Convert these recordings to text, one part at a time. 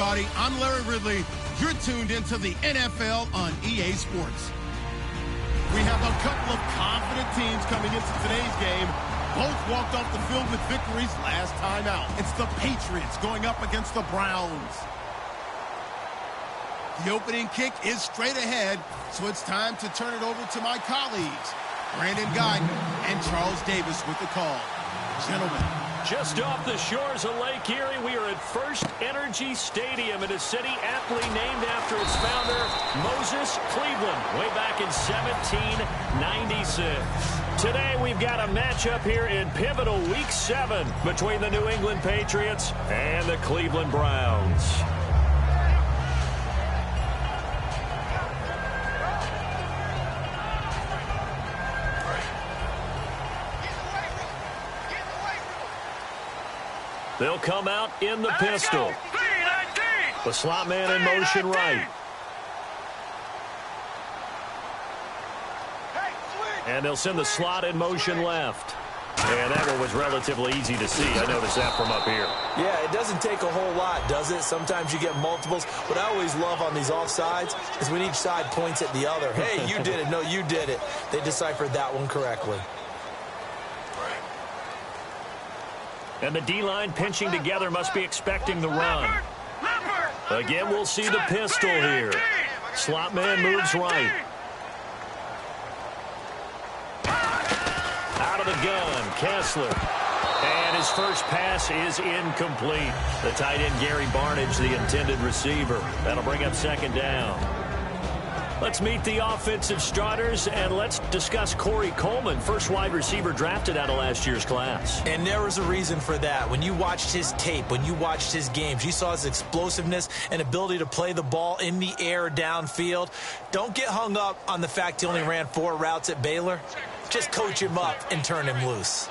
everybody. I'm Larry Ridley. You're tuned into the NFL on EA Sports. We have a couple of confident teams coming into today's game. Both walked off the field with victories last time out. It's the Patriots going up against the Browns. The opening kick is straight ahead, so it's time to turn it over to my colleagues, Brandon Guyton and Charles Davis with the call. Gentlemen. Just off the shores of Lake Erie, we are at First Energy Stadium in a city aptly named after its founder, Moses Cleveland, way back in 1796. Today, we've got a matchup here in pivotal Week 7 between the New England Patriots and the Cleveland Browns. They'll come out in the pistol. The slot man in motion right. And they'll send the slot in motion left. And that one was relatively easy to see. I noticed that from up here. Yeah, it doesn't take a whole lot, does it? Sometimes you get multiples. What I always love on these offsides is when each side points at the other. Hey, you did it. No, you did it. They deciphered that one correctly. And the D-line pinching together must be expecting the run. Again, we'll see the pistol here. Slot man moves right. Out of the gun, Kessler. And his first pass is incomplete. The tight end, Gary Barnidge, the intended receiver. That'll bring up second down. Let's meet the offensive starters, and let's discuss Corey Coleman, first wide receiver drafted out of last year's class. And there was a reason for that. When you watched his tape, when you watched his games, you saw his explosiveness and ability to play the ball in the air downfield. Don't get hung up on the fact he only ran 4 routes at Baylor. Just coach him up and turn him loose.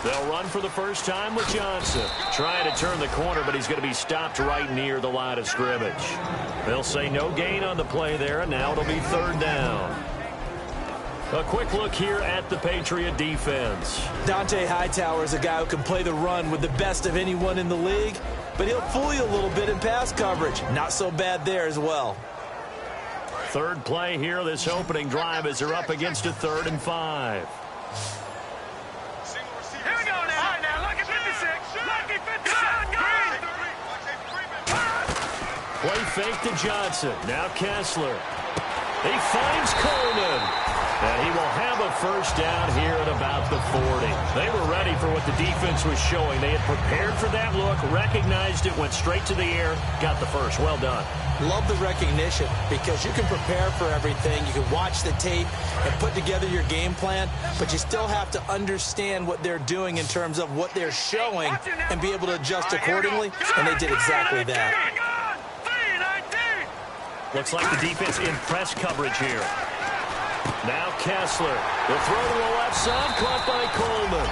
They'll run for the first time with Johnson. Trying to turn the corner, but he's going to be stopped right near the line of scrimmage. They'll say no gain on the play there, and now it'll be third down. A quick look here at the Patriot defense. Dante Hightower is a guy who can play the run with the best of anyone in the league, but he'll fool you a little bit in pass coverage. Not so bad there as well. Third play here, this opening drive, as they're up against a 3rd and 5. Play fake to Johnson. Now Kessler. He finds Coleman. And he will have a first down here at about the 40. They were ready for what the defense was showing. They had prepared for that look, recognized it, went straight to the air, got the first. Well done. Love the recognition because you can prepare for everything. You can watch the tape and put together your game plan, but you still have to understand what they're doing in terms of what they're showing and be able to adjust accordingly, and they did exactly that. Looks like the defense in press coverage here. Now Kessler will throw to the left side, caught by Coleman.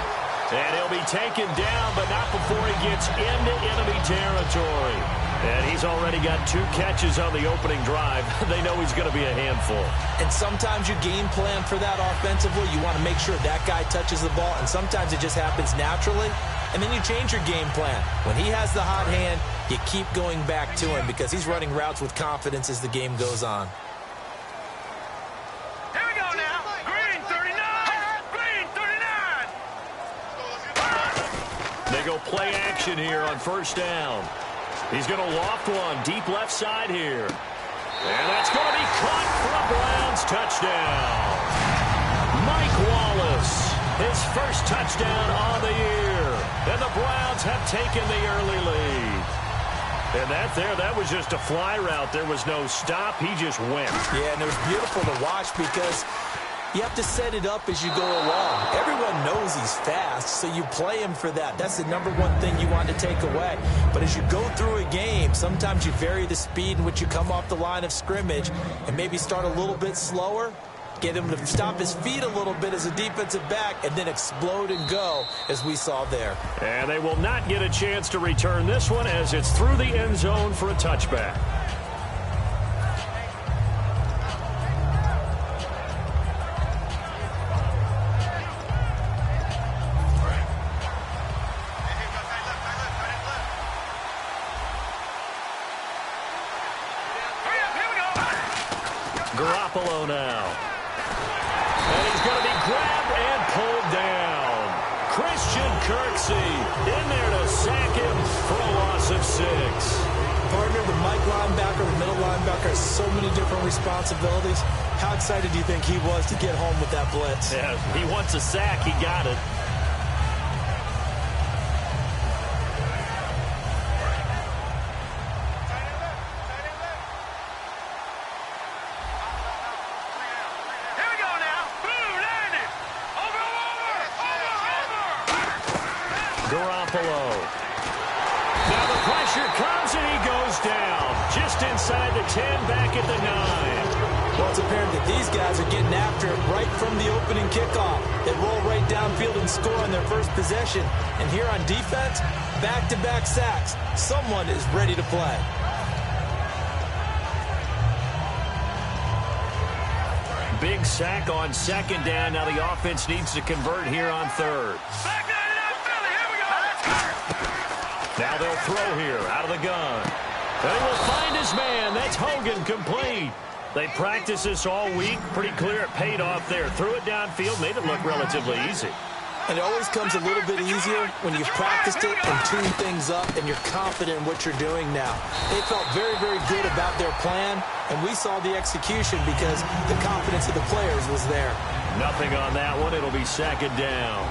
And he'll be taken down, but not before he gets into enemy territory. And he's already got 2 catches on the opening drive. They know he's going to be a handful. And sometimes you game plan for that offensively. You want to make sure that guy touches the ball, and sometimes it just happens naturally. And then you change your game plan. When he has the hot hand, you keep going back to him because he's running routes with confidence as the game goes on. Here we go now. Green 39. Green 39. They go play action here on first down. He's going to loft one deep left side here. And that's going to be caught for a Browns touchdown. Mike Wallace, his first touchdown on the year. And the Browns have taken the early lead. And that was just a fly route. There was no stop. He just went. Yeah, and it was beautiful to watch because you have to set it up as you go along. Everyone knows he's fast, so you play him for that. That's the number one thing you want to take away. But as you go through a game, sometimes you vary the speed in which you come off the line of scrimmage and maybe start a little bit slower, get him to stop his feet a little bit as a defensive back, and then explode and go, as we saw there. And they will not get a chance to return this one as it's through the end zone for a touchback. Garoppolo now. And he's going to be grabbed and pulled down. Christian Kirksey in there to sack him for a loss of 6. Partner, the Mike linebacker, the middle linebacker has so many different responsibilities. How excited do you think he was to get home with that blitz? Yeah, he wants a sack. He got it. Garoppolo. Now the pressure comes and he goes down. Just inside the 10, back at the 9. Well, it's apparent that these guys are getting after it right from the opening kickoff. They roll right downfield and score on their first possession. And here on defense, back-to-back sacks. Someone is ready to play. Big sack on second down. Now the offense needs to convert here on third. Now they'll throw here out of the gun. And he will find his man. That's Hogan, complete. They practiced this all week. Pretty clear it paid off there. Threw it downfield, made it look relatively easy. And it always comes a little bit easier when you've practiced it and tuned things up and you're confident in what you're doing now. They felt very, very good about their plan, and we saw the execution because the confidence of the players was there. Nothing on that one. It'll be second down.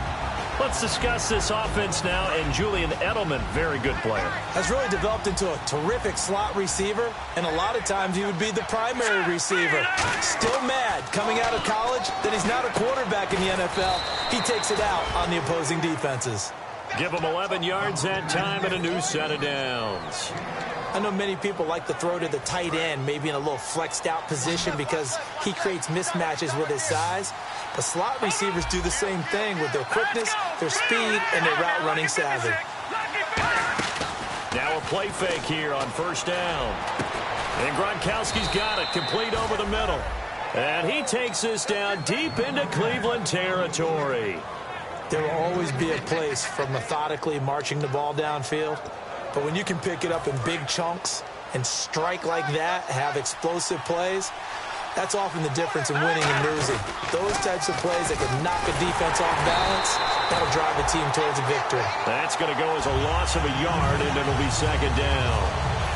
Let's discuss this offense now, and Julian Edelman, very good player. Has really developed into a terrific slot receiver, and a lot of times he would be the primary receiver. Still mad coming out of college that he's not a quarterback in the NFL. He takes it out on the opposing defenses. Give him 11 yards that time and a new set of downs. I know many people like to throw to the tight end, maybe in a little flexed out position because he creates mismatches with his size. But slot receivers do the same thing with their quickness, their speed, and their route running savvy. Now a play fake here on first down. And Gronkowski's got it, complete over the middle. And he takes this down deep into Cleveland territory. There will always be a place for methodically marching the ball downfield. But when you can pick it up in big chunks and strike like that, have explosive plays, that's often the difference in winning and losing. Those types of plays that can knock a defense off balance, that'll drive a team towards a victory. That's going to go as a loss of a yard, and it'll be second down.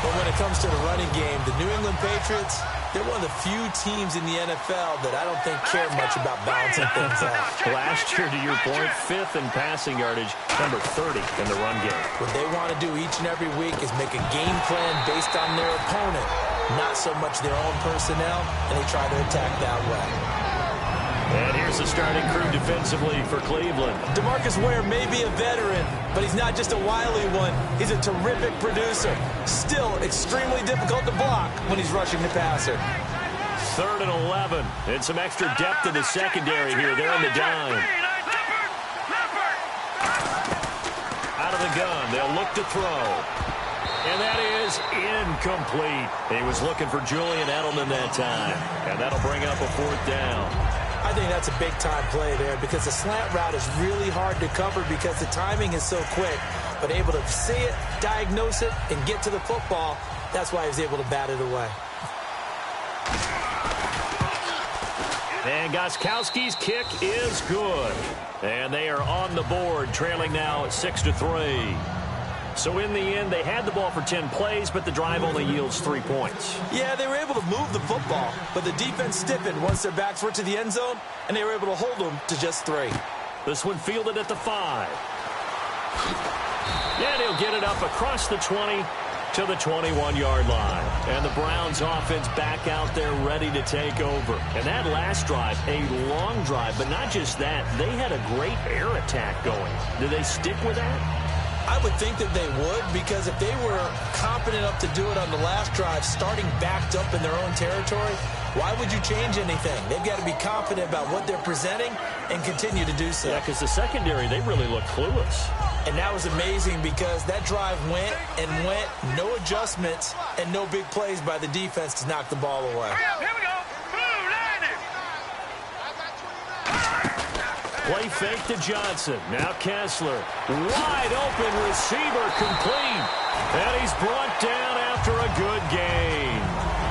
But when it comes to the running game, the New England Patriots, they're one of the few teams in the NFL that I don't think care much about balancing things out. Last year, to your point, 5th in passing yardage, number 30 in the run game. What they want to do each and every week is make a game plan based on their opponent, not so much their own personnel, and they try to attack that way. And here's the starting crew defensively for Cleveland. DeMarcus Ware may be a veteran, but he's not just a wily one. He's a terrific producer. Still extremely difficult to block when he's rushing the passer. 3rd and 11. And some extra depth in the secondary here. They're on the dime. Out of the gun. They'll look to throw. And that is incomplete. He was looking for Julian Edelman that time. And that'll bring up a 4th down. I think that's a big-time play there because the slant route is really hard to cover because the timing is so quick. But able to see it, diagnose it, and get to the football, that's why he was able to bat it away. And Gostkowski's kick is good. And they are on the board, trailing now at 6-3. So in the end, they had the ball for 10 plays, but the drive only yields 3 points. Yeah, they were able to move the football, but the defense stiffened once their backs were to the end zone, and they were able to hold them to just 3. This one fielded at the 5. And he'll get it up across the 20 to the 21-yard line. And the Browns offense back out there ready to take over. And that last drive, a long drive, but not just that. They had a great air attack going. Did they stick with that? I would think that they would, because if they were confident enough to do it on the last drive, starting backed up in their own territory, why would you change anything? They've got to be confident about what they're presenting and continue to do so. Yeah, because the secondary, they really look clueless. And that was amazing because that drive went and went, no adjustments, and no big plays by the defense to knock the ball away. Here we go. Blue, landing. Play fake to Johnson. Now Kessler. Wide open receiver complete. And he's brought down after a good gain.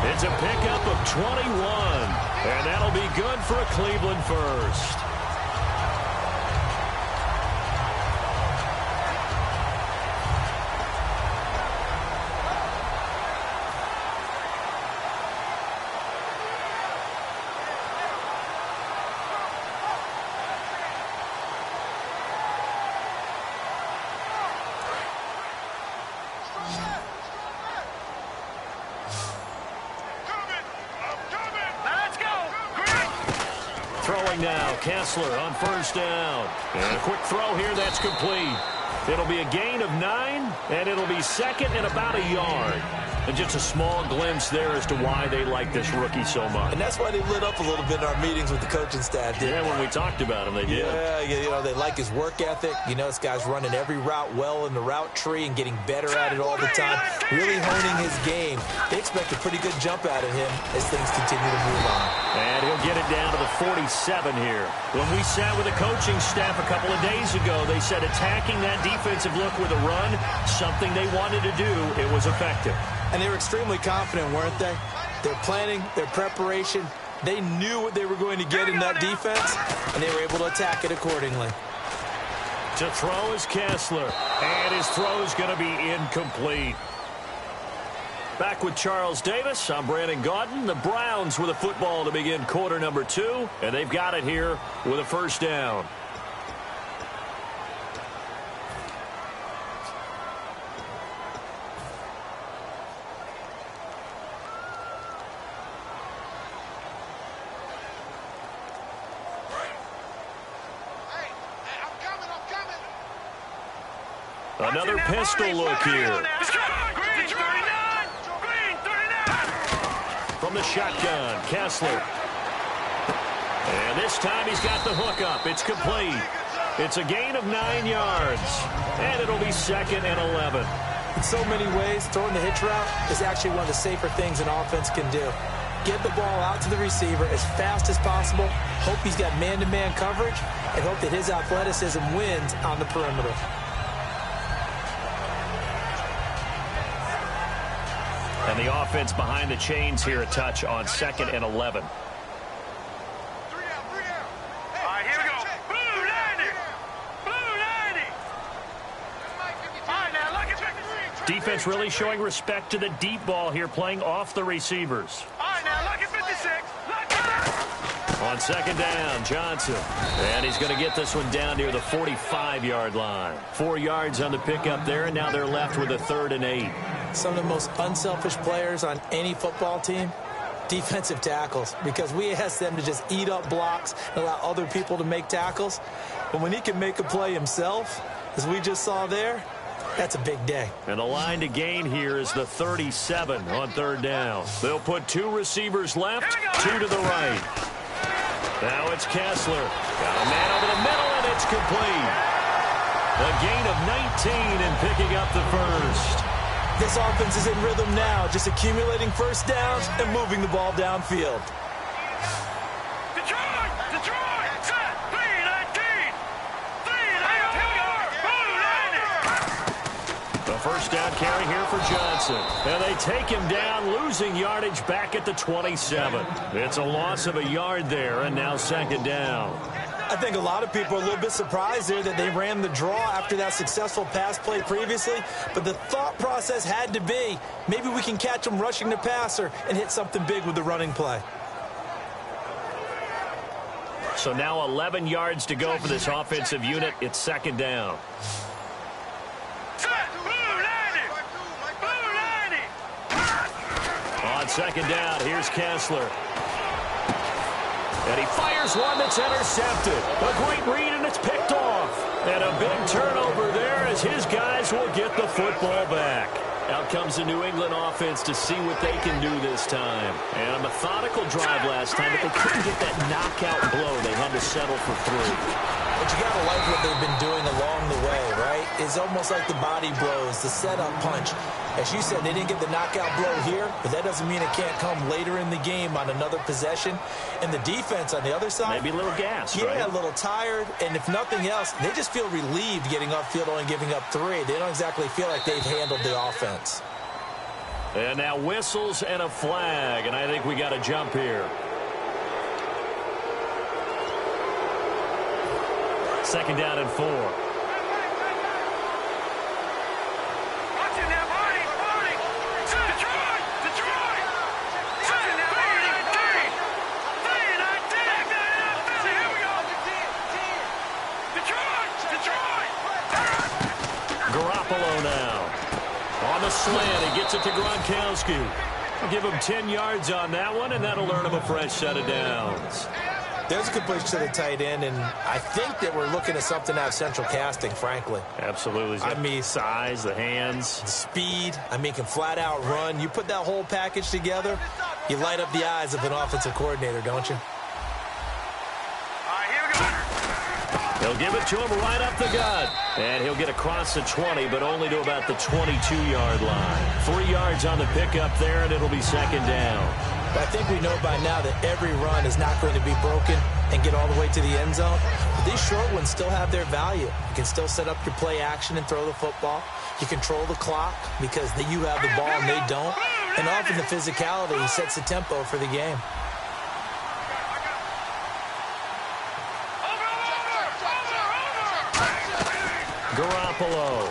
It's a pickup of 21, and that'll be good for a Cleveland first. Throwing now, Kessler on first down. And a quick throw here, that's complete. It'll be a gain of 9, and it'll be second and about a yard. And just a small glimpse there as to why they like this rookie so much. And that's why they lit up a little bit in our meetings with the coaching staff. Yeah, when we talked about him, they did. Yeah, they like his work ethic. You know, this guy's running every route well in the route tree and getting better at it all the time, really honing his game. They expect a pretty good jump out of him as things continue to move on. And he'll get it down to the 47 here. When we sat with the coaching staff a couple of days ago, they said attacking that defensive look with a run, something they wanted to do, it was effective. And they were extremely confident, weren't they? Their planning, their preparation, they knew what they were going to get in that defense, and they were able to attack it accordingly. To throw is Kessler, and his throw is going to be incomplete. Back with Charles Davis, I'm Brandon Gaudin. The Browns with a football to begin quarter number 2, and they've got it here with a first down. Another pistol look here. From the shotgun, Kessler. And this time he's got the hook up. It's complete. It's a gain of 9 yards. And it'll be second and 11. In so many ways, throwing the hitch route is actually one of the safer things an offense can do. Get the ball out to the receiver as fast as possible. Hope he's got man-to-man coverage. And hope that his athleticism wins on the perimeter. And the offense behind the chains here a touch on second and 11. All right, here we go. Blue 90. Blue 90. All right, now look at Defense really showing respect to the deep ball here, playing off the receivers. All right, now look at 56. Look at On second down, Johnson. And he's going to get this one down near the 45-yard line. 4 yards on the pickup there, and now they're left with a 3rd and 8. Some of the most unselfish players on any football team, defensive tackles, because we ask them to just eat up blocks and allow other people to make tackles. But when he can make a play himself, as we just saw there, that's a big day. And the line to gain here is the 37 on 3rd down. They'll put 2 receivers left, 2 to the right. Now it's Kessler. Got a man over the middle, and it's complete. A gain of 19 and picking up the first. This offense is in rhythm now, just accumulating first downs and moving the ball downfield. Detroit, set, 3-19. 3-19. The first down carry here for Johnson. And they take him down, losing yardage back at the 27. It's a loss of a yard there, and now second down. I think a lot of people are a little bit surprised there that they ran the draw after that successful pass play previously. But the thought process had to be, maybe we can catch them rushing the passer and hit something big with the running play. So now 11 yards to go for this offensive unit. It's second down. Set, blue 90. Blue 90. On second down, here's Kessler. And he fires one that's intercepted. A great read, and it's picked off. And a big turnover there as his guys will get the football back. Out comes the New England offense to see what they can do this time. And a methodical drive last time, but they couldn't get that knockout blow. They had to settle for 3. But you got to like what they've been doing along the way, right? It's almost like the body blows, the setup punch. As you said, they didn't get the knockout blow here, but that doesn't mean it can't come later in the game on another possession. And the defense on the other side, maybe a little gas, yeah, right? A little tired. And if nothing else, they just feel relieved getting upfield, only giving up 3. They don't exactly feel like they've handled the offense. And now whistles and a flag, and I think we got a jump here. Second down and 4. Garoppolo now. On the slant, he gets it to Gronkowski. I'll give him 10 yards on that one, and that'll earn him a fresh set of downs. There's a completion to the tight end, and I think that we're looking at something out of central casting, frankly. Absolutely. I mean, size, the hands. the speed, I mean, can flat out run. You put that whole package together, you light up the eyes of an offensive coordinator, don't you? He'll give it to him right up the gut. And he'll get across the 20, but only to about the 22-yard line. 3 yards on the pickup there, and it'll be second down. But I think we know by now that every run is not going to be broken and get all the way to the end zone. But these short ones still have their value. You can still set up your play action and throw the football. You control the clock because you have the ball and they don't. And often the physicality sets the tempo for the game. Garoppolo.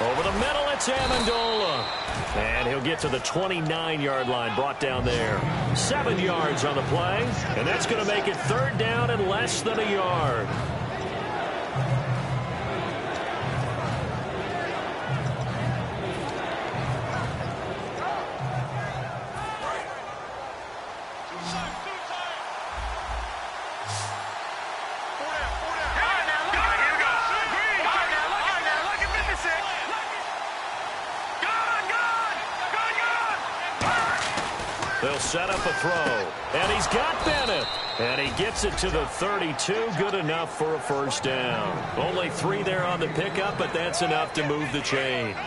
Over the middle, it's Amendola. And he'll get to the 29-yard line, brought down there. 7 yards on the play, and that's going to make it third down and less than a yard. They'll set up a throw, and he's got Bennett. And he gets it to the 32, good enough for a first down. Only 3 there on the pickup, but that's enough to move the chains.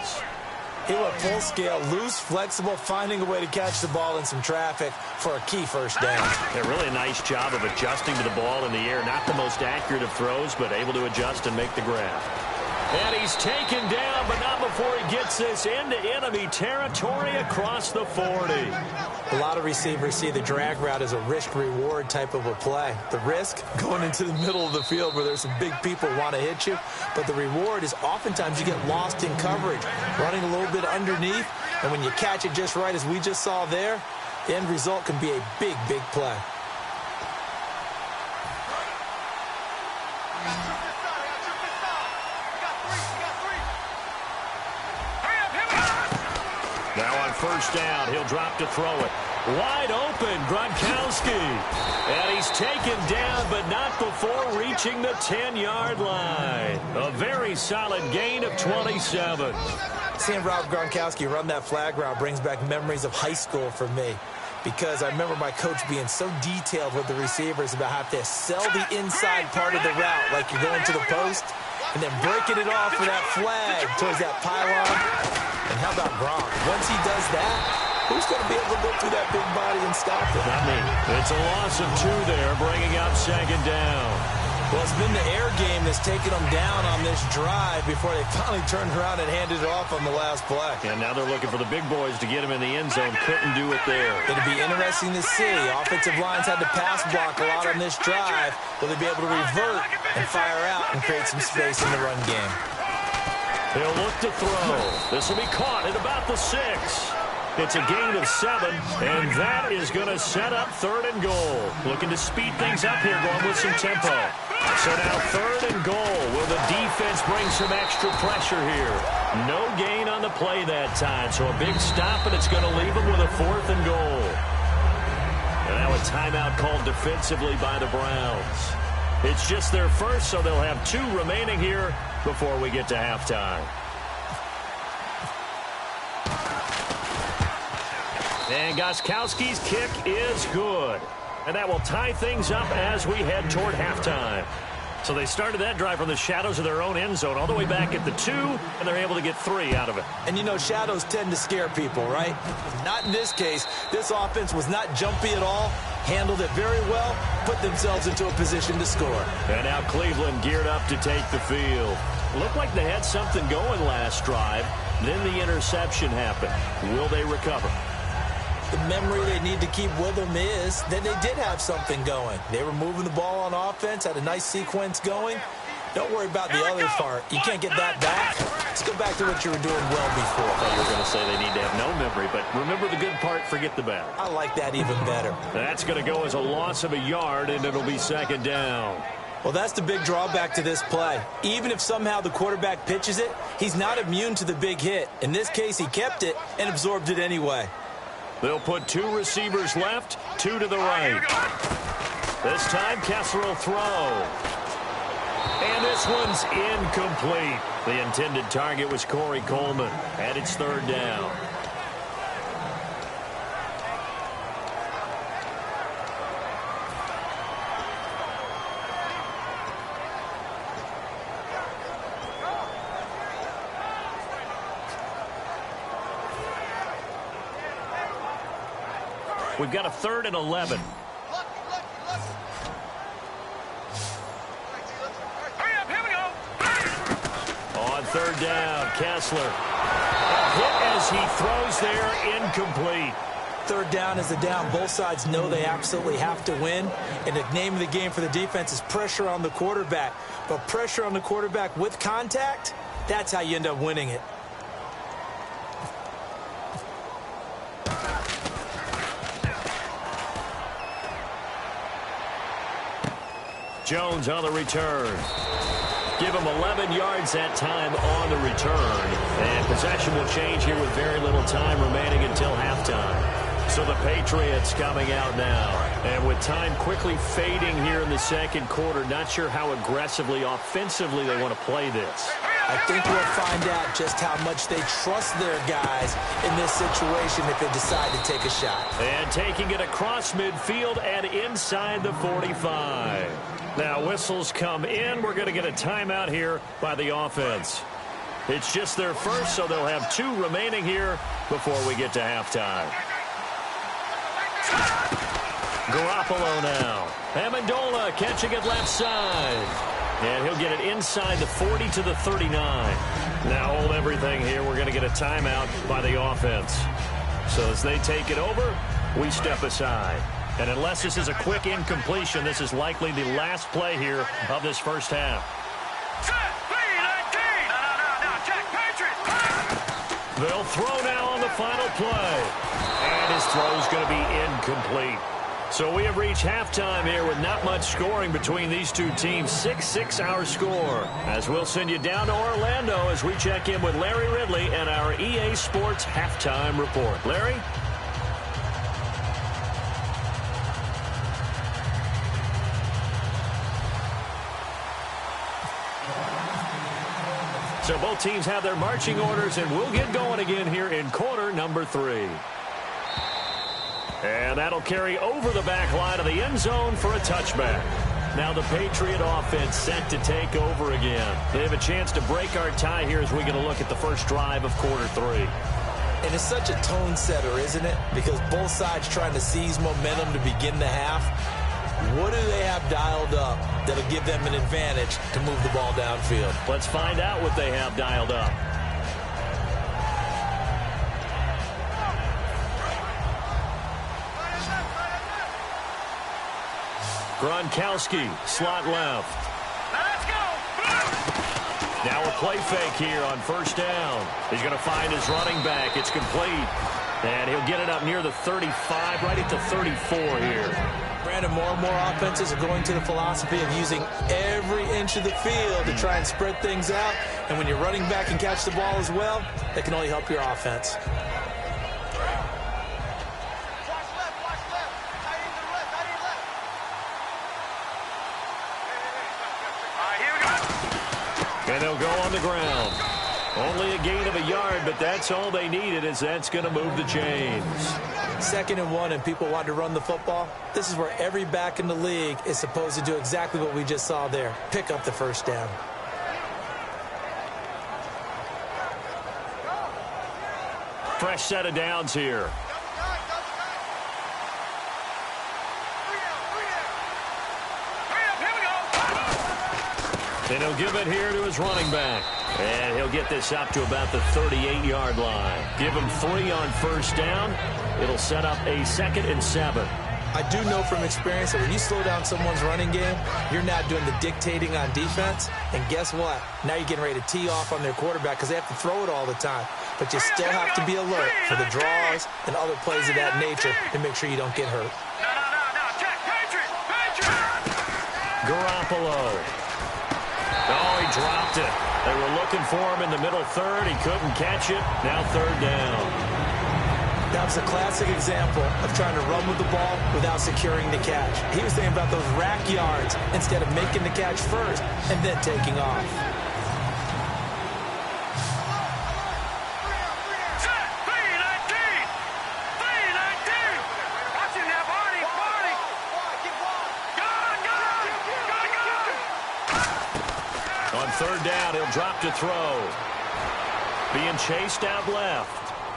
He went full scale, loose, flexible, finding a way to catch the ball in some traffic for a key first down. Yeah, really a nice job of adjusting to the ball in the air. Not the most accurate of throws, but able to adjust and make the grab. And he's taken down, but not before he gets this into enemy territory across the 40. A lot of receivers see the drag route as a risk-reward type of a play. The risk, going into the middle of the field where there's some big people who want to hit you. But the reward is oftentimes you get lost in coverage, running a little bit underneath. And when you catch it just right, as we just saw there, the end result can be a big, big play. Now on first down, he'll drop to throw it. Wide open, Gronkowski. And he's taken down, but not before reaching the 10-yard line. A very solid gain of 27. Seeing Rob Gronkowski run that flag route brings back memories of high school for me. Because I remember my coach being so detailed with the receivers about how to sell the inside part of the route, like you're going to the post, and then breaking it off for that flag towards that pylon. And how about Gronk? Once he does that, who's going to be able to go through that big body and stop it? Not me. It's a loss of 2 there, bringing up second down. Well, it's been the air game that's taken them down on this drive before they finally turned around and handed it off on the last play. And now they're looking for the big boys to get him in the end zone. Couldn't do it there. It'll be interesting to see. Offensive lines had to pass block a lot on this drive. Will they be able to revert and fire out and create some space in the run game? He'll look to throw. This will be caught at about the 6. It's a gain of 7, and that is going to set up third and goal. Looking to speed things up here, going with some tempo. So now third and goal. Will the defense bring some extra pressure here? No gain on the play that time, so a big stop, and it's going to leave them with a 4th and goal. And now a timeout called defensively by the Browns. It's just their first, so they'll have 2 remaining here before we get to halftime. And Gostkowski's kick is good. And that will tie things up as we head toward halftime. So they started that drive from the shadows of their own end zone all the way back at the 2, and they're able to get 3 out of it. And, you know, shadows tend to scare people, right? Not in this case. This offense was not jumpy at all, handled it very well, put themselves into a position to score. And now Cleveland geared up to take the field. Looked like they had something going last drive. Then the interception happened. Will they recover? The memory they need to keep with them is that they did have something going. They were moving the ball on offense, had a nice sequence going. Don't worry about the other part. You can't get that back. Let's go back to what you were doing well before. I thought you were going to say they need to have no memory, but remember the good part, forget the bad. I like that even better. That's going to go as a loss of a yard, and it'll be second down. Well, that's the big drawback to this play. Even if somehow the quarterback pitches it, he's not immune to the big hit. In this case, he kept it and absorbed it anyway. They'll put 2 receivers left, 2 to the right. This time, Kessler will throw. And this one's incomplete. The intended target was Corey Coleman, and it's third down. We've got a 3rd and 11. On third down, Kessler. A hit as he throws there, incomplete. Third down is a down. Both sides know they absolutely have to win. And the name of the game for the defense is pressure on the quarterback. But pressure on the quarterback with contact, that's how you end up winning it. Jones on the return. Give him 11 yards that time on the return. And possession will change here with very little time remaining until halftime. So the Patriots coming out now. And with time quickly fading here in the second quarter, not sure how aggressively, offensively they want to play this. I think we'll find out just how much they trust their guys in this situation if they decide to take a shot. And taking it across midfield and inside the 45. Now whistles come in. We're going to get a timeout here by the offense. It's just their first, so they'll have 2 remaining here before we get to halftime. Garoppolo now. Amendola catching it left side. And he'll get it inside the 40 to the 39. Now hold everything here. We're going to get a timeout by the offense. So as they take it over, we step aside. And unless this is a quick incompletion, this is likely the last play here of this first half. They'll throw now on the final play. And his throw is going to be incomplete. So we have reached halftime here with not much scoring between these two teams. 6-6 our score. As we'll send you down to Orlando as we check in with Larry Ridley and our EA Sports Halftime Report. Larry? So both teams have their marching orders, and we'll get going again here in quarter number 3. And that'll carry over the back line of the end zone for a touchback. Now the Patriot offense set to take over again. They have a chance to break our tie here as we get a look at the first drive of quarter 3. And it's such a tone setter, isn't it? Because both sides trying to seize momentum to begin the half. What do they have dialed up that'll give them an advantage to move the ball downfield? Let's find out what they have dialed up. Gronkowski, slot left. Let's go. Now a play fake here on first down. He's going to find his running back. It's complete. And he'll get it up near the 35, right at the 34 here. Brandon, more and more offenses are going to the philosophy of using every inch of the field to try and spread things out. And when you're running back and catch the ball as well, that can only help your offense. And they'll go on the ground. Only a gain of a yard, but that's all they needed, as that's going to move the chains. 2nd and 1, and people want to run the football. This is where every back in the league is supposed to do exactly what we just saw there. Pick up the first down. Fresh set of downs here. And he'll give it here to his running back. And he'll get this up to about the 38-yard line. Give him 3 on first down. It'll set up a 2nd and 7. I do know from experience that when you slow down someone's running game, you're not doing the dictating on defense. And guess what? Now you're getting ready to tee off on their quarterback because they have to throw it all the time. But you still have to be alert for the draws and other plays of that nature to make sure you don't get hurt. No. Check. Patriots. Garoppolo. Oh, he dropped it. They were looking for him in the middle third. He couldn't catch it. Now 3rd down. That was a classic example of trying to run with the ball without securing the catch. He was thinking about those rack yards instead of making the catch first and then taking off. Set. 3-19. Watching that body. Go. On 3rd down, he'll drop to throw. Being chased out left.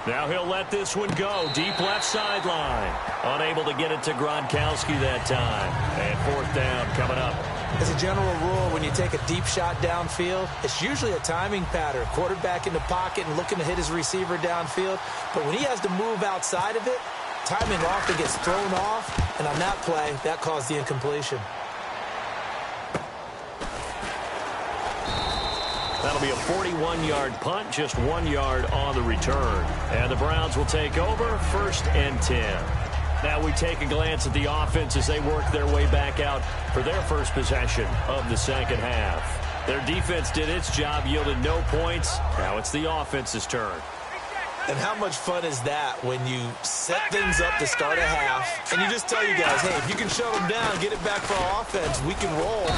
Now he'll let this one go. Deep left sideline. Unable to get it to Gronkowski that time. And 4th down coming up. As a general rule, when you take a deep shot downfield, it's usually a timing pattern. Quarterback in the pocket and looking to hit his receiver downfield. But when he has to move outside of it, timing often gets thrown off. And on that play, that caused the incompletion. That'll be a 41-yard punt, just 1 yard on the return. And the Browns will take over, 1st and 10. Now we take a glance at the offense as they work their way back out for their first possession of the 2nd half. Their defense did its job, yielded no points. Now it's the offense's turn. And how much fun is that when you set things up to start a half and you just tell you guys, hey, if you can shut them down, get it back for our offense, we can roll.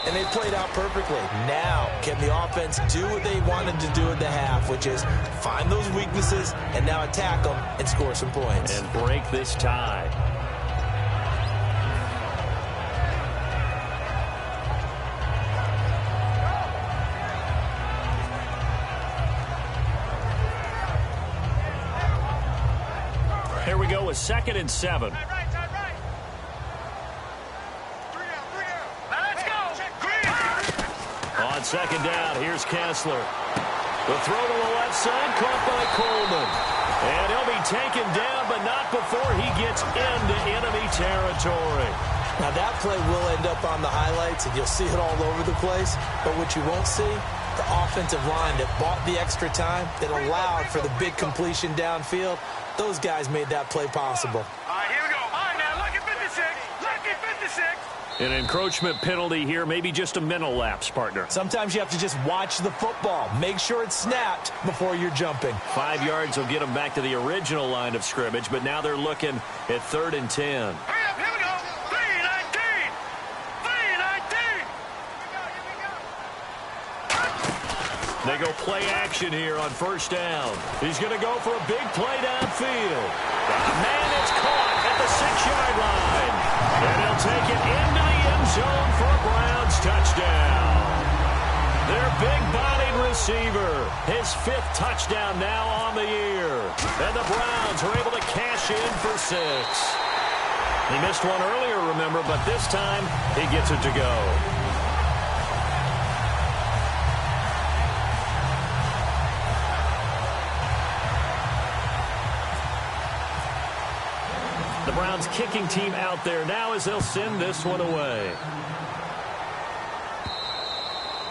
And they played out perfectly. Now, can the offense do what they wanted to do at the half, which is find those weaknesses and now attack them and score some points. And break this tie. Here we go with 2nd and 7. On 2nd down, here's Kessler. The throw to the left side, caught by Coleman. And he'll be taken down, but not before he gets into enemy territory. Now that play will end up on the highlights, and you'll see it all over the place. But what you won't see, the offensive line that bought the extra time, that allowed for the big completion downfield, those guys made that play possible. All right, here we go. All right, now, lucky 56. Lucky 56. An encroachment penalty here, maybe just a mental lapse, partner. Sometimes you have to just watch the football. Make sure it's snapped before you're jumping. 5 yards will get them back to the original line of scrimmage, but now they're looking at 3rd and 10. Hurry up, here we go. 3-19. 3-19. They go play action here on 1st down. He's going to go for a big play downfield. Man, it's caught at the 6-yard line. And he'll take it into the end zone for a Browns touchdown. Their big-bodied receiver, his 5th touchdown now on the year. And the Browns are able to cash in for 6. He missed one earlier, remember, but this time he gets it to go. The Browns kicking team out there now as they'll send this one away.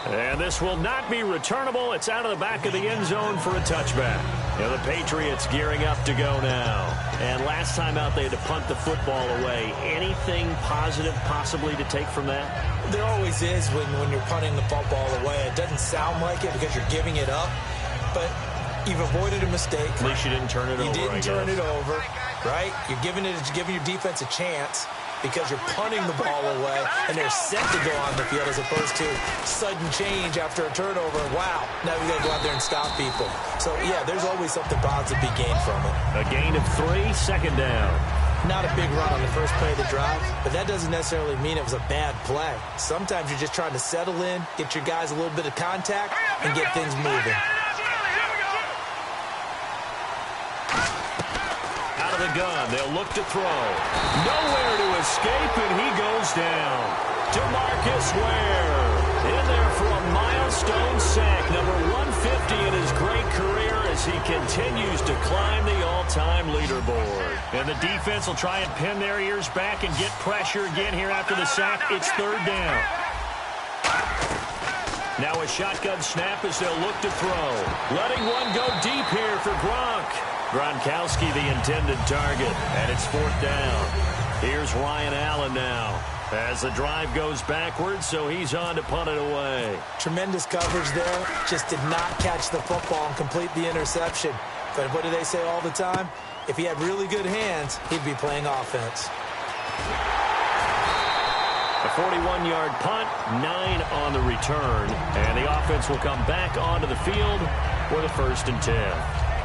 And this will not be returnable. It's out of the back of the end zone for a touchback. The Patriots gearing up to go now. And last time out they had to punt the football away. Anything positive possibly to take from that? There always is when you're punting the football away. It doesn't sound like it because you're giving it up. But you've avoided a mistake. At least you didn't turn it over, You didn't turn it over. Right? You're giving your defense a chance because you're punting the ball away, and they're set to go on the field as opposed to sudden change after a turnover. Wow, now we got to go out there and stop people. So, yeah, there's always something positive to be gained from it. A gain of 3, 2nd down. Not a big run on the first play of the drive, but that doesn't necessarily mean it was a bad play. Sometimes you're just trying to settle in, get your guys a little bit of contact, and get things moving. The gun, they'll look to throw. Nowhere to escape, and he goes down. DeMarcus Ware in there for a milestone sack, number 150 in his great career as he continues to climb the all-time leaderboard. And the defense will try and pin their ears back and get pressure again here after the sack. It's third down. Now a shotgun snap as they'll look to throw. Letting one go deep here for Gronk. Gronkowski the intended target, and it's fourth down. Here's Ryan Allen now as the drive goes backwards, so he's on to punt it away. Tremendous coverage there. Just did not catch the football and complete the interception. But what do they say all the time? If he had really good hands, he'd be playing offense. A 41-yard punt, 9 on the return, and the offense will come back onto the field with a 1st and 10.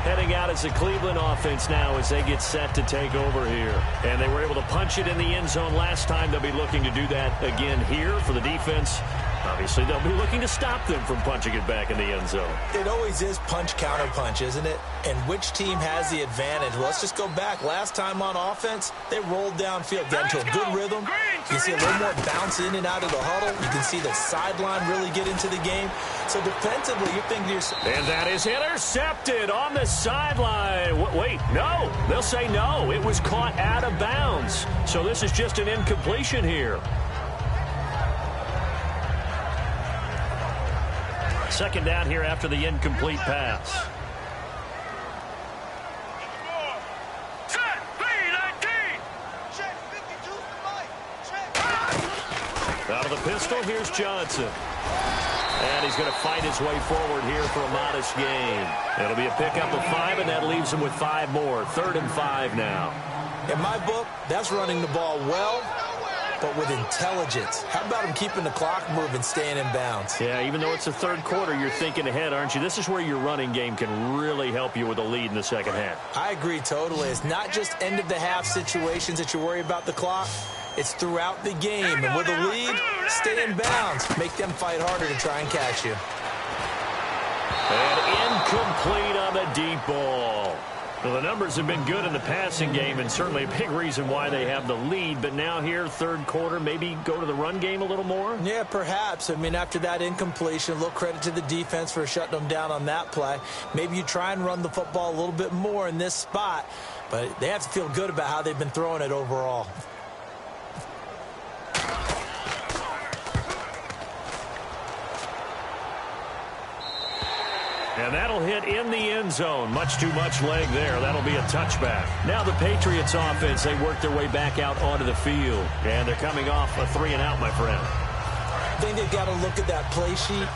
Heading out as the Cleveland offense now as they get set to take over here. And they were able to punch it in the end zone last time. They'll be looking to do that again here for the defense. Obviously, they'll be looking to stop them from punching it back in the end zone. It always is punch-counter-punch, isn't it? And which team has the advantage? Well, let's just go back. Last time on offense, they rolled downfield, got into a good rhythm. You can see a little more bounce in and out of the huddle. You can see the sideline really get into the game. So defensively, you're thinking to yourself. And that is intercepted on the sideline. Wait, no. They'll say no. It was caught out of bounds. So this is just an incompletion here. Second down here after the incomplete pass. Out of the pistol, here's Johnson. And he's going to fight his way forward here for a modest gain. It'll be a pickup of 5, and that leaves him with 5 more. 3rd and 5 now. In my book, that's running the ball well, but with intelligence. How about him keeping the clock moving, staying in bounds? Yeah, even though it's the third quarter, you're thinking ahead, aren't you? This is where your running game can really help you with a lead in the second half. I agree totally. It's not just end-of-the-half situations that you worry about the clock. It's throughout the game. And with a lead, stay in bounds. Make them fight harder to try and catch you. And incomplete on the deep ball. Well, the numbers have been good in the passing game, and certainly a big reason why they have the lead. But now here, third quarter, maybe go to the run game a little more? Yeah, perhaps. I mean, after that incompletion, a little credit to the defense for shutting them down on that play. Maybe you try and run the football a little bit more in this spot. But they have to feel good about how they've been throwing it overall. And that'll hit in the end zone. Much too much leg there. That'll be a touchback. Now the Patriots offense, they work their way back out onto the field. And they're coming off a 3-and-out, my friend. I think they've got to look at that play sheet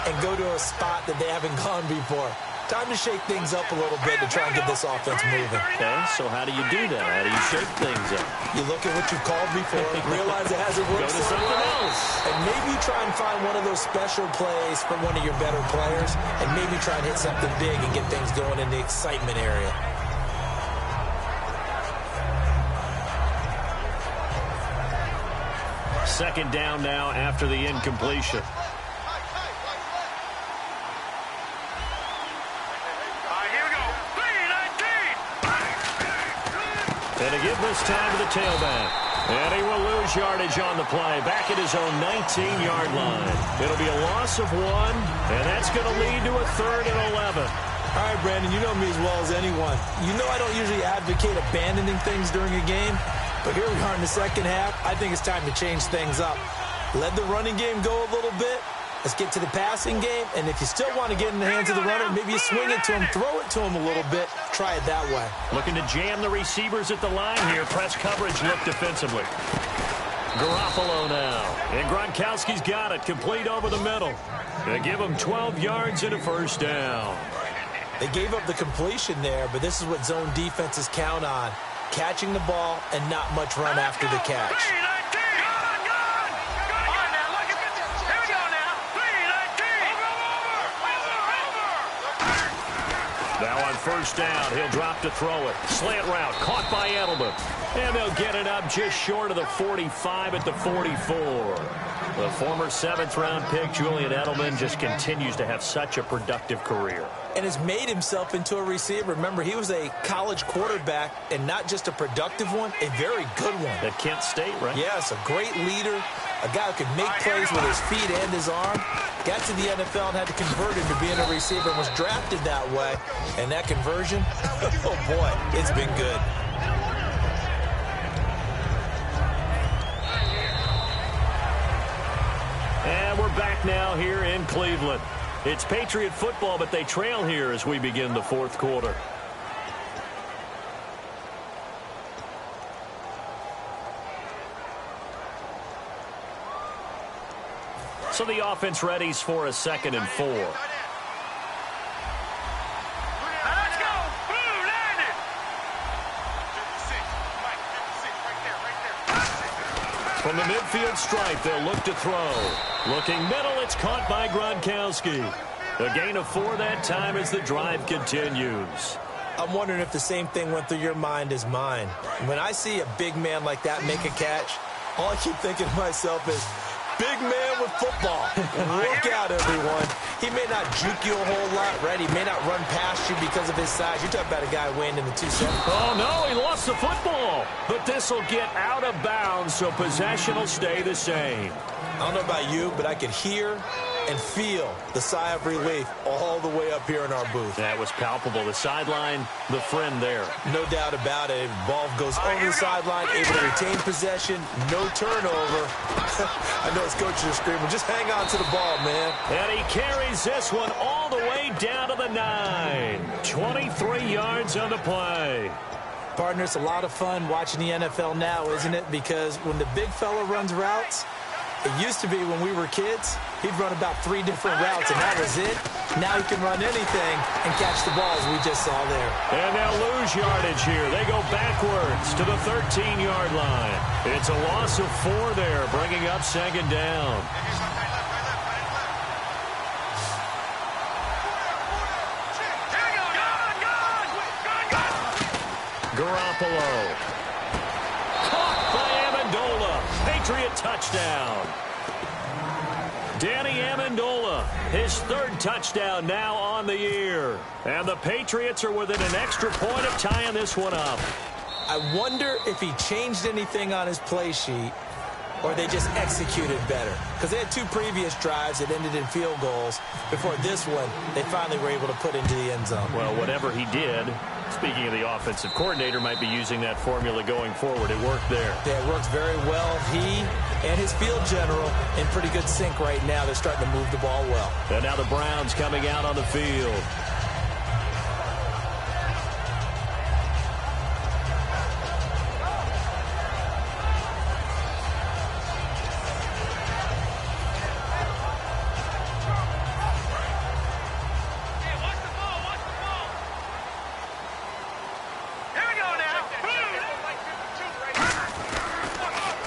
and go to a spot that they haven't gone before. Time to shake things up a little bit to try and get this offense moving. Okay, so how do you do that? How do you shake things up? You look at what you've called before, realize it hasn't worked. Go to something else. And maybe try and find one of those special plays from one of your better players, and maybe try and hit something big and get things going in the excitement area. Second down now after the incompletion. And to give this time to the tailback. And he will lose yardage on the play. Back at his own 19-yard line. It'll be a loss of 1, and that's going to lead to a 3rd and 11. All right, Brandon, you know me as well as anyone. You know I don't usually advocate abandoning things during a game, but here we are in the second half. I think it's time to change things up. Let the running game go a little bit. Let's get to the passing game, and if you still want to get in the hands of the runner, maybe you swing it to him, throw it to him a little bit, try it that way. Looking to jam the receivers at the line here. Press coverage, look defensively. Garoppolo now, and Gronkowski's got it, complete over the middle. They give him 12 yards and a 1st down. They gave up the completion there, but this is what zone defenses count on, catching the ball and not much run after the catch. Now on 1st down, he'll drop to throw it. Slant route, caught by Edelman. And they'll get it up just short of the 45 at the 44. The former 7th-round pick, Julian Edelman, just continues to have such a productive career. and has made himself into a receiver. Remember, he was a college quarterback, and not just a productive one, a very good one. At Kent State, right? Yes, a great leader, a guy who could make plays with his feet and his arm. Got to the NFL and had to convert into being a receiver and was drafted that way. And that conversion, oh boy, it's been good. And we're back now here in Cleveland. It's Patriot football, but they trail here as we begin the fourth quarter. So the offense readies for a 2nd and 4. Let's go. Blue, land it. 56. Mike, 56. Right there. From the midfield stripe, they'll look to throw. Looking middle, it's caught by Gronkowski. A gain of 4 that time as the drive continues. I'm wondering if the same thing went through your mind as mine. When I see a big man like that make a catch, all I keep thinking to myself is, big man with football. Look out, everyone. He may not juke you a whole lot, right? He may not run past you because of his size. You're talking about a guy weighing in the 270. Oh, no, he lost the football. But this will get out of bounds, so possession will stay the same. I don't know about you, but I could hear and feel the sigh of relief all the way up here in our booth. That was palpable. The sideline, the friend there. No doubt about it. Ball goes over the sideline, able to retain possession, no turnover. I know his coaches are screaming, just hang on to the ball, man. And he carries this one all the way down to the 9. 23 yards on the play. Partner, it's a lot of fun watching the NFL now, isn't it? Because when the big fella runs routes, it used to be when we were kids, he'd run about 3 different routes, and that was it. Now he can run anything and catch the ball, as we just saw there. And they'll lose yardage here. They go backwards to the 13-yard line. It's a loss of 4 there, bringing up 2nd down. Garoppolo. Caught by Amendola. Patriot touchdown. Danny Amendola, his 3rd touchdown now on the year. And the Patriots are within an extra point of tying this one up. I wonder if he changed anything on his play sheet or they just executed better. Because they had 2 previous drives that ended in field goals. Before this one, they finally were able to put into the end zone. Well, whatever he did, speaking of the offensive coordinator, might be using that formula going forward. It worked there. Yeah, it works very well. He and his field general in pretty good sync right now. They're starting to move the ball well. And now the Browns coming out on the field.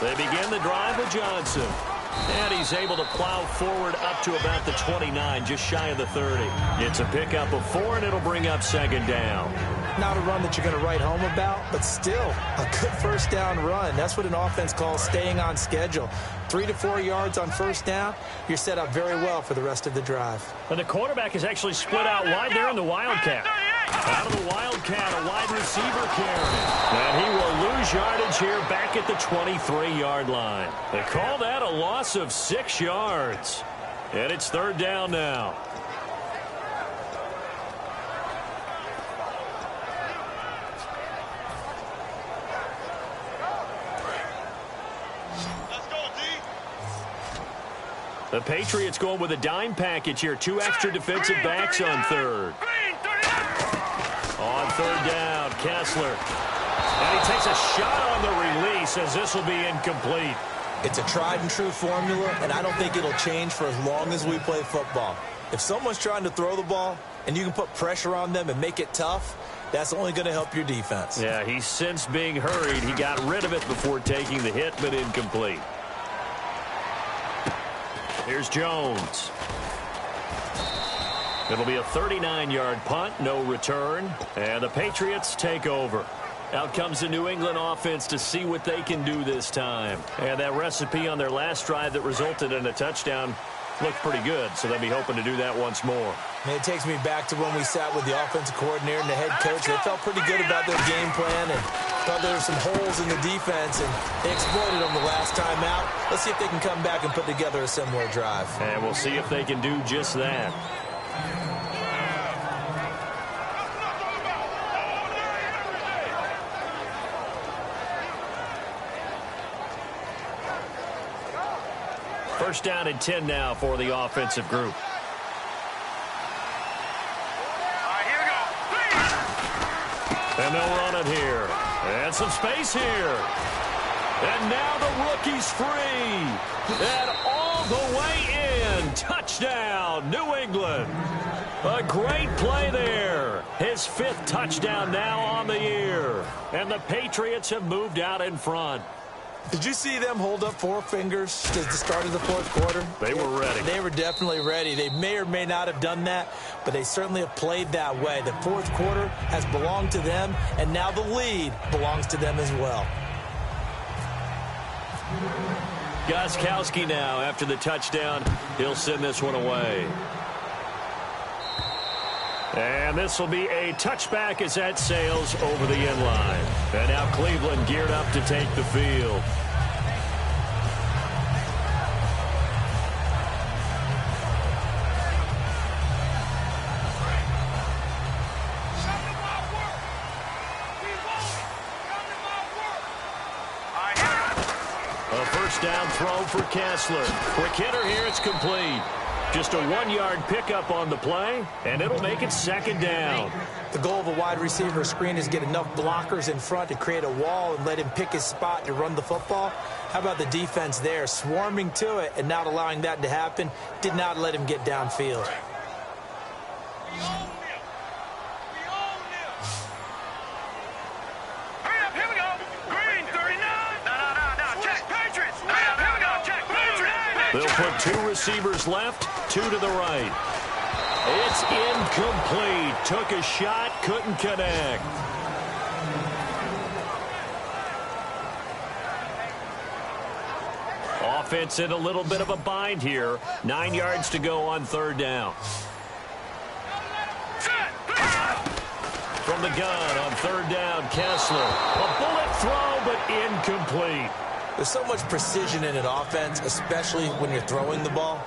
They begin the drive with Johnson. And he's able to plow forward up to about the 29, just shy of the 30. It's a pickup of 4, and it'll bring up 2nd down. Not a run that you're going to write home about, but still a good 1st down run. That's what an offense calls staying on schedule. 3 to 4 yards on 1st down, you're set up very well for the rest of the drive. And the quarterback is actually split out wide there in the Wildcat. Out of the Wildcat, a wide receiver carry. And he will lose yardage here back at the 23-yard line. They call that a loss of 6 yards. And it's 3rd down now. The Patriots going with a dime package here. 2 extra defensive backs on 3rd. On 3rd down, Kessler. And he takes a shot on the release as this will be incomplete. It's a tried and true formula, and I don't think it'll change for as long as we play football. If someone's trying to throw the ball and you can put pressure on them and make it tough, that's only going to help your defense. Yeah, he's since being hurried. He got rid of it before taking the hit, but incomplete. Here's Jones. It'll be a 39-yard punt, no return, and the Patriots take over. Out comes the New England offense to see what they can do this time. And that recipe on their last drive that resulted in a touchdown looked pretty good, so they'll be hoping to do that once more. And it takes me back to when we sat with the offensive coordinator and the head coach. They felt pretty good about their game plan and thought there were some holes in the defense, and they exploited them the last time out. Let's see if they can come back and put together a similar drive. And we'll see if they can do just that. First down and 10 now for the offensive group. And they'll run it here. And some space here. And now the rookie's free. And all the way in. Touchdown, New England. A great play there. His 5th touchdown now on the year. And the Patriots have moved out in front. Did you see them hold up 4 fingers at the start of the 4th quarter? They were ready. They were definitely ready. They may or may not have done that, but they certainly have played that way. The 4th quarter has belonged to them, and now the lead belongs to them as well. Gostkowski now after the touchdown. He'll send this one away. And this will be a touchback as that sails over the end line. And now Cleveland geared up to take the field. A first down throw for Kessler. Quick hitter here, it's complete. Just a 1-yard pickup on the play, and it'll make it 2nd down. The goal of a wide receiver screen is get enough blockers in front to create a wall and let him pick his spot to run the football. How about the defense there, swarming to it and not allowing that to happen? Did not let him get downfield. They'll put 2 receivers left, 2 to the right. It's incomplete. Took a shot, couldn't connect. Offense in a little bit of a bind here. 9 yards to go on 3rd down. From the gun on 3rd down, Kessler. A bullet throw, but incomplete. There's so much precision in an offense, especially when you're throwing the ball.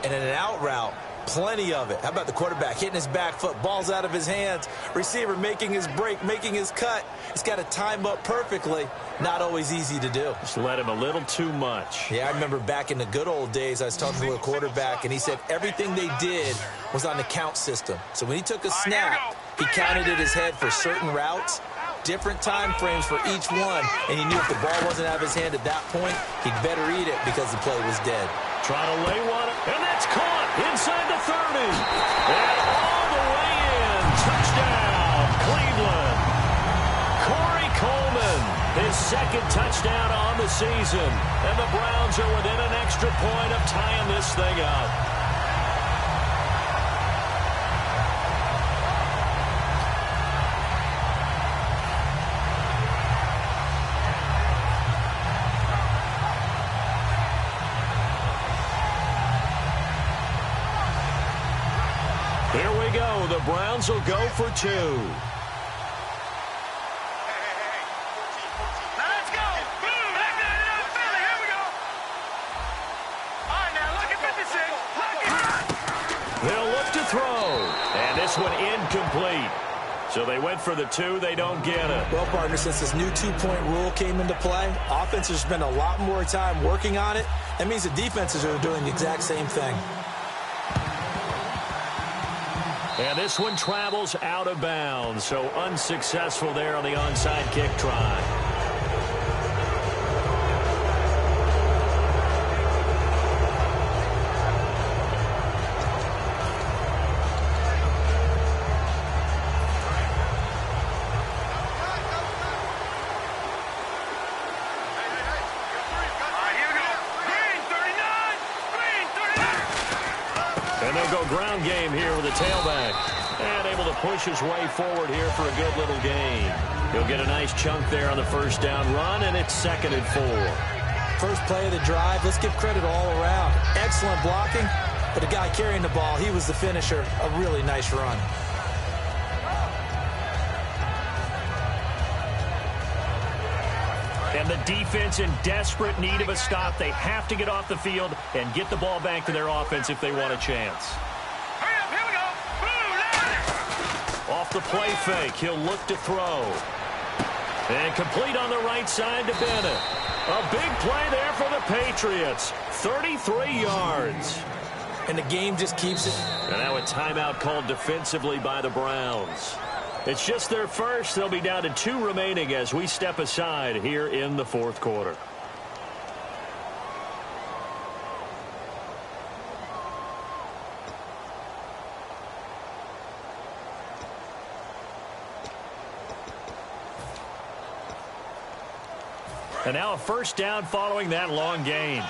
And in an out route, plenty of it. How about the quarterback hitting his back foot, ball's out of his hands, receiver making his break, making his cut. He's got to time up perfectly. Not always easy to do. Just let him a little too much. Yeah, I remember back in the good old days, I was talking to a quarterback, and he said everything they did was on the count system. So when he took a snap, he counted in his head for certain routes, different time frames for each one, and he knew if the ball wasn't out of his hand at that point, he'd better eat it because the play was dead. Trying to lay one, and that's caught inside the 30. And all the way in. Touchdown, Cleveland. Corey Coleman, his 2nd touchdown on the season. And the Browns are within an extra point of tying this thing up. Here we go. The Browns will go for 2. Let's go. Boom. Philly. Here we go. All right, now look at 56. They'll look to throw. And this one incomplete. So they went for the 2. They don't get it. Well, partner, since this new 2-point rule came into play, offenses spend a lot more time working on it. That means the defenses are doing the exact same thing. And this one travels out of bounds, so unsuccessful there on the onside kick try. And they'll go ground game here with a tailback. And able to push his way forward here for a good little gain. He'll get a nice chunk there on the first down run, and it's 2nd and 4. First play of the drive, let's give credit all around. Excellent blocking, But the guy carrying the ball, he was the finisher. A really nice run. And the defense in desperate need of a stop. They have to get off the field and get the ball back to their offense if they want a chance. Hurry up, here we go. Off the play fake, he'll look to throw. And complete on the right side to Bennett. A big play there for the Patriots. 33 yards. And the game just keeps it. And now a timeout called defensively by the Browns. It's just their first. They'll be down to 2 remaining as we step aside here in the fourth quarter. And now a first down following that long gain.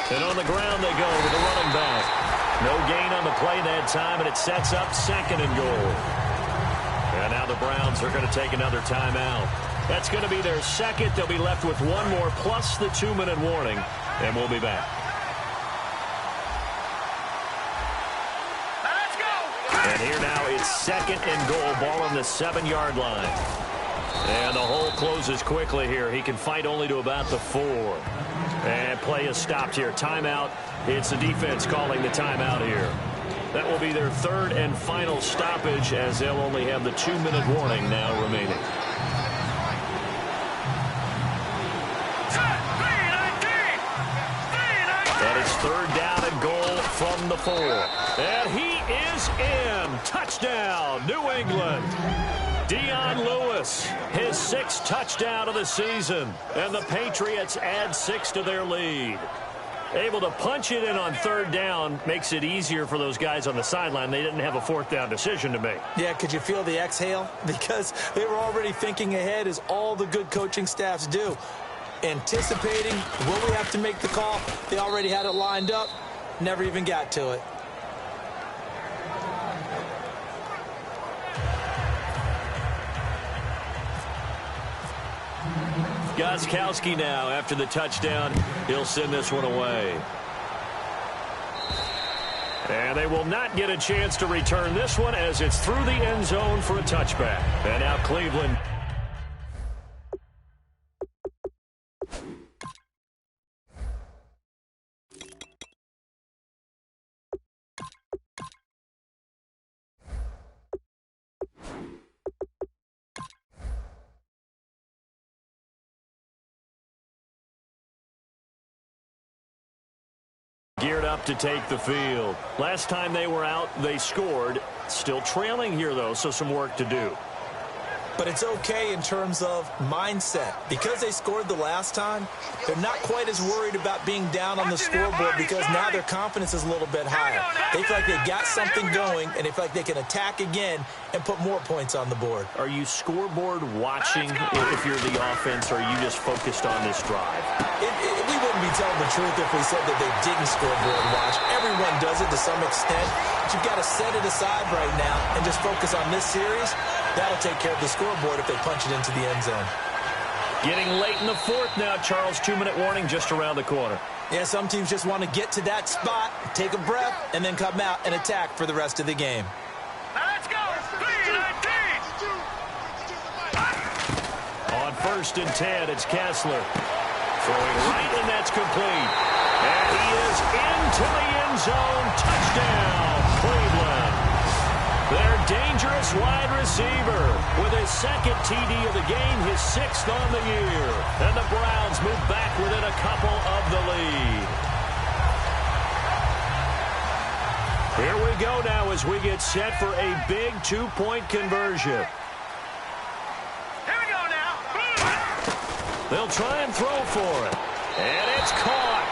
And on the ground they go with the running back. No gain on the play that time, and it sets up 2nd and goal. And now the Browns are going to take another timeout. That's going to be their second. They'll be left with 1 more plus the 2-minute warning, and we'll be back. Let's go. And here now it's 2nd and goal, ball on the 7-yard line. And the hole closes quickly here. He can fight only to about the 4. And play is stopped here. Timeout. It's the defense calling the timeout here. That will be their 3rd and final stoppage as they'll only have the 2-minute warning now remaining. And it's 3rd down and goal from the 4. And he is in. Touchdown, New England. Dion Lewis, his 6th touchdown of the season. And the Patriots add 6 to their lead. Able to punch it in on 3rd down makes it easier for those guys on the sideline. They didn't have a 4th down decision to make. Yeah, could you feel the exhale? Because they were already thinking ahead, as all the good coaching staffs do. Anticipating, will we have to make the call? They already had it lined up. Never even got to it. Gostkowski now, after the touchdown, he'll send this one away. And they will not get a chance to return this one as it's through the end zone for a touchback. And now Cleveland. Geared up to take the field. Last time they were out, they scored. Still trailing here, though, so some work to do. But it's okay in terms of mindset. Because they scored the last time, they're not quite as worried about being down on the scoreboard because now their confidence is a little bit higher. They feel like they've got something going, and they feel like they can attack again and put more points on the board. Are you scoreboard watching if you're the offense, or are you just focused on this drive? We wouldn't be telling the truth if we said that they didn't scoreboard watch. Everyone does it to some extent. But you've got to set it aside right now and just focus on this series. That'll take care of the scoreboard if they punch it into the end zone. Getting late in the 4th now, Charles. 2-minute warning just around the corner. Yeah, some teams just want to get to that spot, take a breath, and then come out and attack for the rest of the game. Let's go. 3-19. On 1st and 10, it's Kessler. Throwing right, and that's complete. And he is into the end zone. Touchdown, Cleveland. Their dangerous wide receiver with his 2nd TD of the game, his 6th on the year. And the Browns move back within a couple of the lead. Here we go now as we get set for a big 2-point conversion. Here we go now. They'll try and throw for it. And it's caught.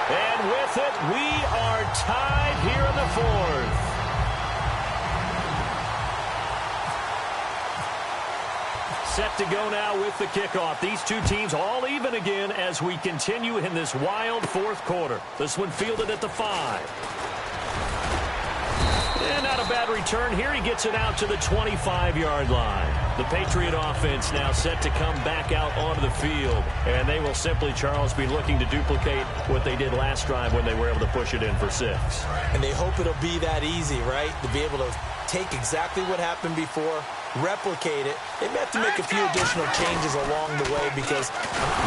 And with it, we are tied here in the 4th. Set to go now with the kickoff. These two teams all even again as we continue in this wild 4th quarter. This one fielded at the 5. And not a bad return here. He gets it out to the 25-yard line. The Patriot offense now set to come back out onto the field. And they will simply, Charles, be looking to duplicate what they did last drive when they were able to push it in for 6. And they hope it'll be that easy, right? To be able to take exactly what happened before, replicate it. They may have to make a few additional changes along the way because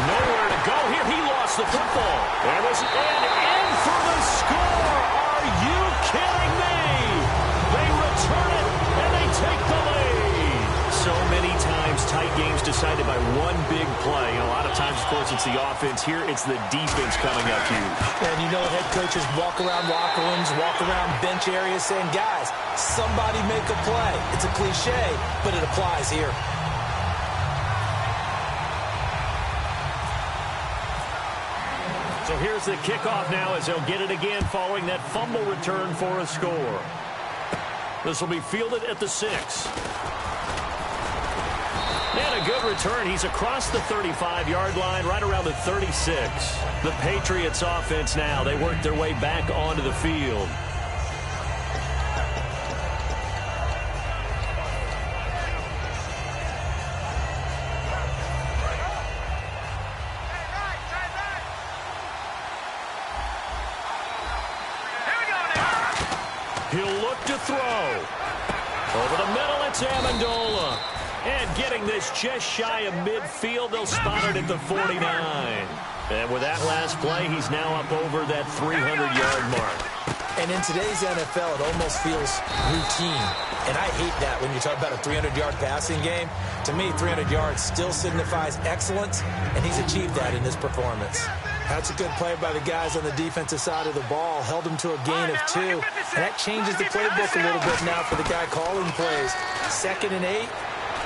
nowhere to go here. He lost the football. And in for the score. Are you kidding me? They return it, and they take the lead. So many times, tight games decided by one big play. And a lot of times, of course, it's the offense. Here, it's the defense coming up huge. And you know head coaches walk around locker rooms, walk around bench areas saying, guys, somebody make a play. It's a cliche, but it applies here. So here's the kickoff now as they'll get it again following that fumble return for a score. This will be fielded at the 6. And a good return. He's across the 35-yard line, right around the 36. The Patriots offense now, they work their way back onto the field. He'll look to throw. Over the middle, it's Amendola. And getting this just shy of midfield, they'll spot it at the 49. And with that last play, he's now up over that 300-yard mark. And in today's NFL, it almost feels routine. And I hate that when you talk about a 300-yard passing game. To me, 300 yards still signifies excellence, and he's achieved that in this performance. That's a good play by the guys on the defensive side of the ball. Held him to a gain of 2. And that changes the playbook a little bit now for the guy calling plays. 2nd and 8.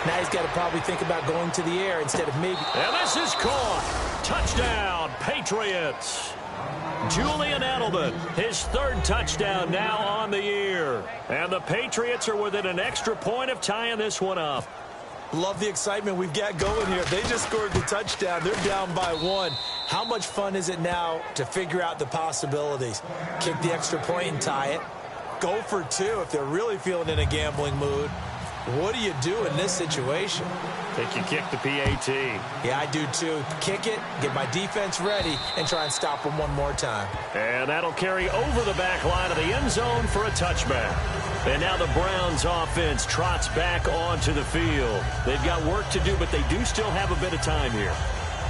Now he's got to probably think about going to the air instead of maybe. And this is caught. Touchdown, Patriots. Julian Edelman, his 3rd touchdown now on the year. And the Patriots are within an extra point of tying this one up. Love the excitement we've got going here. They just scored the touchdown. They're down by 1. How much fun is it now to figure out the possibilities? Kick the extra point and tie it. Go for 2 if they're really feeling in a gambling mood. What do you do in this situation? I think you kick the PAT. Yeah, I do too. Kick it, get my defense ready, and try and stop them one more time. And that'll carry over the back line of the end zone for a touchback. And now the Browns offense trots back onto the field. They've got work to do, but they do still have a bit of time here.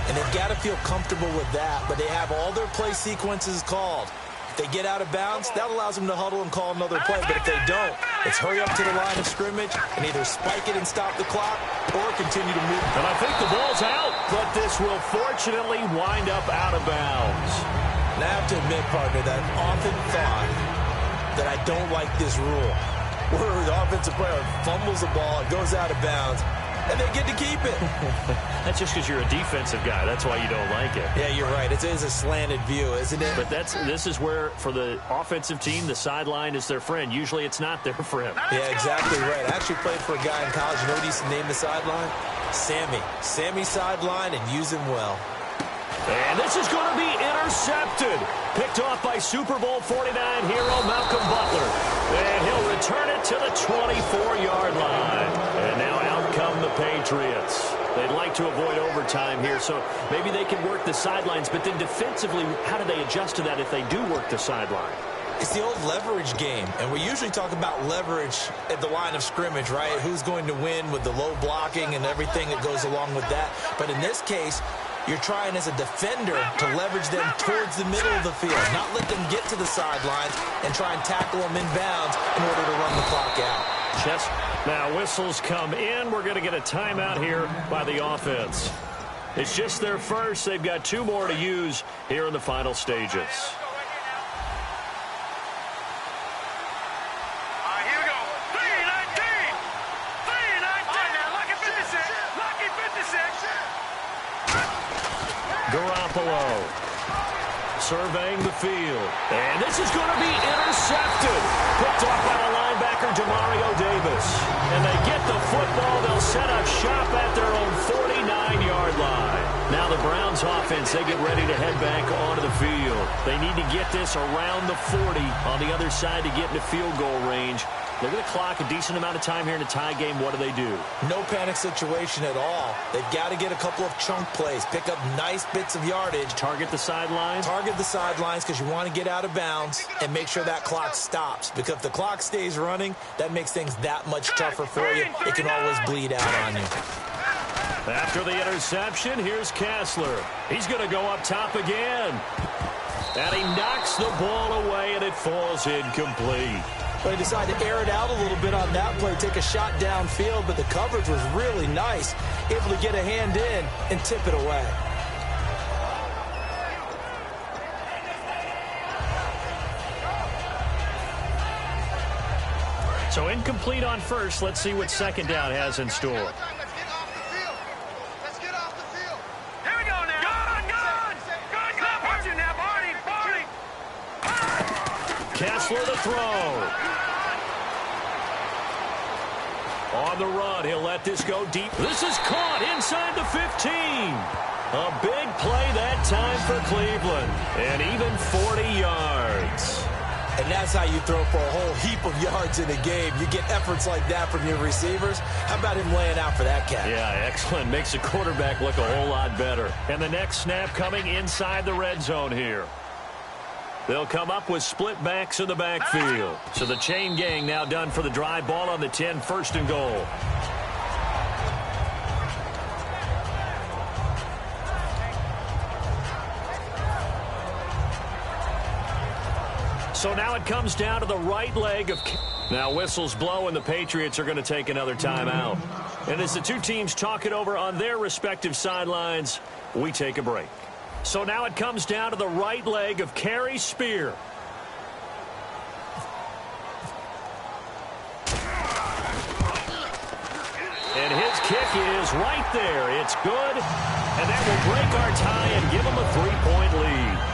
And they've got to feel comfortable with that, but they have all their play sequences called. If they get out of bounds, that allows them to huddle and call another play. But if they don't, it's hurry up to the line of scrimmage and either spike it and stop the clock or continue to move. And I think the ball's out, but this will fortunately wind up out of bounds. And I have to admit, partner, that I've often thought that I don't like this rule, where the offensive player fumbles the ball, it goes out of bounds, and they get to keep it. That's just because you're a defensive guy. That's why you don't like it. Yeah, you're right. It is a slanted view, isn't it? But this is where, for the offensive team, the sideline is their friend. Usually it's not their friend. Yeah, exactly right. I actually played for a guy in college. You know what he used to name the sideline? Sammy. Sammy sideline, and use him well. And this is going to be intercepted. Picked off by Super Bowl 49 hero Malcolm Butler. And he'll return it to the 24-yard line. And now out come the Patriots. They'd like to avoid overtime here, so maybe they can work the sidelines. But then defensively, how do they adjust to that if they do work the sideline? It's the old leverage game, and we usually talk about leverage at the line of scrimmage, right? Who's going to win with the low blocking and everything that goes along with that. But in this case, you're trying as a defender to leverage them towards the middle of the field, not let them get to the sidelines and try and tackle them in bounds in order to run the clock out. Now whistles come in. We're going to get a timeout here by the offense. It's just their first. They've got 2 more to use here in the final stages. Garoppolo surveying the field. And this is going to be intercepted. Picked off by the linebacker, Demario Davis. And they get the football. They'll set up shop at their own 49-yard line. Now the Browns offense, they get ready to head back onto the field. They need to get this around the 40 on the other side to get into field goal range. Look at the clock, a decent amount of time here in a tie game. What do? No panic situation at all. They've got to get a couple of chunk plays, pick up nice bits of yardage. Target the sidelines? Target the sidelines because you want to get out of bounds and make sure that clock stops. Because if the clock stays running, that makes things that much tougher for you. It can always bleed out on you. After the interception, here's Kessler. He's going to go up top again. And he knocks the ball away, and it falls incomplete. But he decided to air it out a little bit on that play, take a shot downfield, but the coverage was really nice. Able to get a hand in and tip it away. So incomplete on first. Let's see what second down has in store. Kessler to throw. On the run, he'll let this go deep. This is caught inside the 15. A big play that time for Cleveland. And even 40 yards. And that's how you throw for a whole heap of yards in a game. You get efforts like that from your receivers. How about him laying out for that cat? Yeah, excellent. Makes the quarterback look a whole lot better. And the next snap coming inside the red zone here. They'll come up with split backs in the backfield. So the chain gang now done for the drive. Ball on the 10, first and goal. So now it comes down to the right leg of... Now whistles blow and the Patriots are going to take another timeout. And as the two teams talk it over on their respective sidelines, we take a break. So now it comes down to the right leg of Kerry Spear. And his kick is right there. It's good. And that will break our tie and give them a 3-point lead.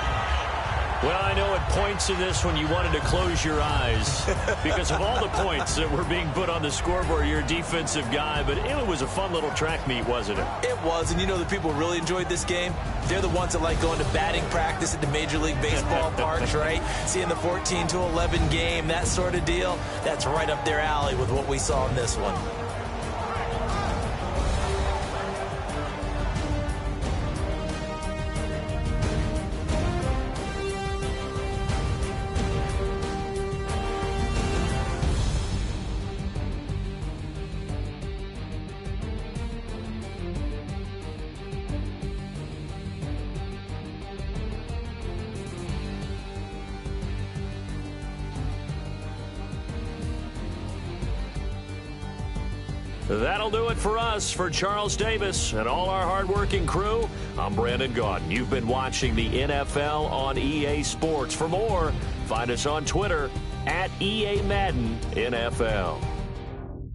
Well, I know at points in this when you wanted to close your eyes because of all the points that were being put on the scoreboard. You're a defensive guy, but it was a fun little track meet, wasn't it? It was, and you know the people who really enjoyed this game? They're the ones that like going to batting practice at the Major League Baseball parks, right? Seeing the 14-11 game, that sort of deal. That's right up their alley with what we saw in this one. That'll do it for us. For Charles Davis and all our hardworking crew, I'm Brandon Gaudin. You've been watching the NFL on EA Sports. For more, find us on Twitter at EA Madden NFL.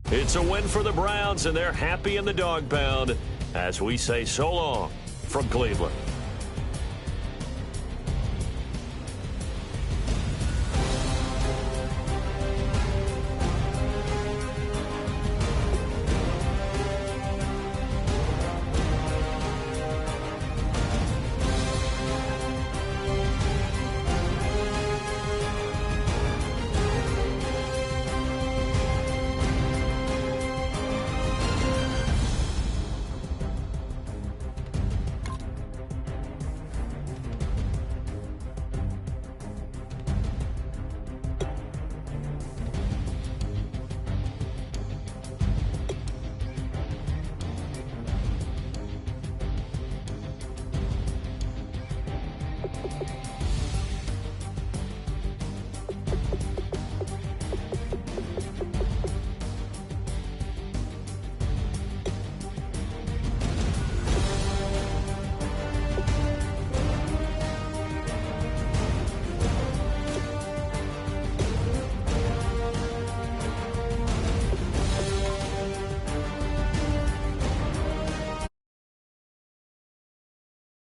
It's a win for the Browns, and they're happy in the dog pound as we say so long from Cleveland.